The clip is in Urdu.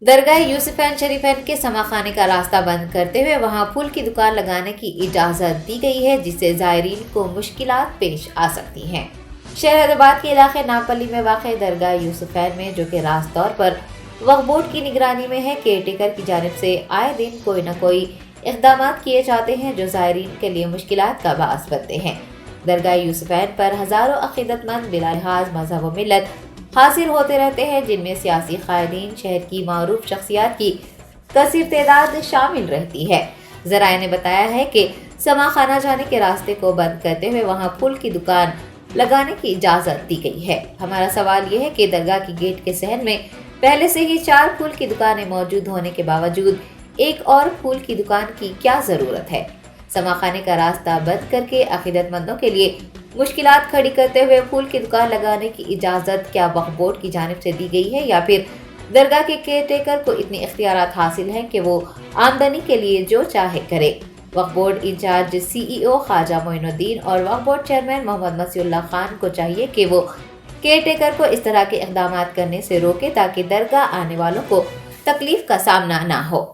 درگاہ یوسفین شریفین کے سما خانے کا راستہ بند کرتے ہوئے وہاں پھول کی دکان لگانے کی اجازت دی گئی ہے، جس سے زائرین کو مشکلات پیش آ سکتی ہیں۔ شہر حیدرآباد کے علاقے ناپلی میں واقع درگاہ یوسفین میں، جو کہ راست طور پر وقف بورڈ کی نگرانی میں ہے، کیئر ٹیکر کی جانب سے آئے دن کوئی نہ کوئی اقدامات کیے جاتے ہیں جو زائرین کے لیے مشکلات کا باعث بنتے ہیں۔ درگاہ یوسفین پر ہزاروں عقیدت مند بلا لحاظ مذہب و ملت حاضر ہوتے رہتے ہیں، جن میں سیاسی قائدین، شہر کی معروف شخصیات کی کثیر تعداد شامل رہتی ہے۔ ذرائع نے بتایا ہے کہ سما خانہ جانے کے راستے کو بند کرتے ہوئے وہاں پھول کی دکان لگانے کی اجازت دی گئی ہے۔ ہمارا سوال یہ ہے کہ درگاہ کی گیٹ کے صحن میں پہلے سے ہی 4 پھول کی دکانیں موجود ہونے کے باوجود ایک اور پھول کی دکان کی کیا ضرورت ہے؟ سما خانے کا راستہ بند کر کے عقیدت مندوں کے لیے مشکلات کھڑی کرتے ہوئے پھول کی دکان لگانے کی اجازت کیا وقف بورڈ کی جانب سے دی گئی ہے، یا پھر درگاہ کے کیئر ٹیکر کو اتنے اختیارات حاصل ہیں کہ وہ آمدنی کے لیے جو چاہے کرے؟ وقف بورڈ انچارج CEO خواجہ معین الدین اور وقف بورڈ چیئرمین محمد مسیح اللہ خان کو چاہیے کہ وہ کیئر ٹیکر کو اس طرح کے اقدامات کرنے سے روکے تاکہ درگاہ آنے والوں کو تکلیف کا سامنا نہ ہو۔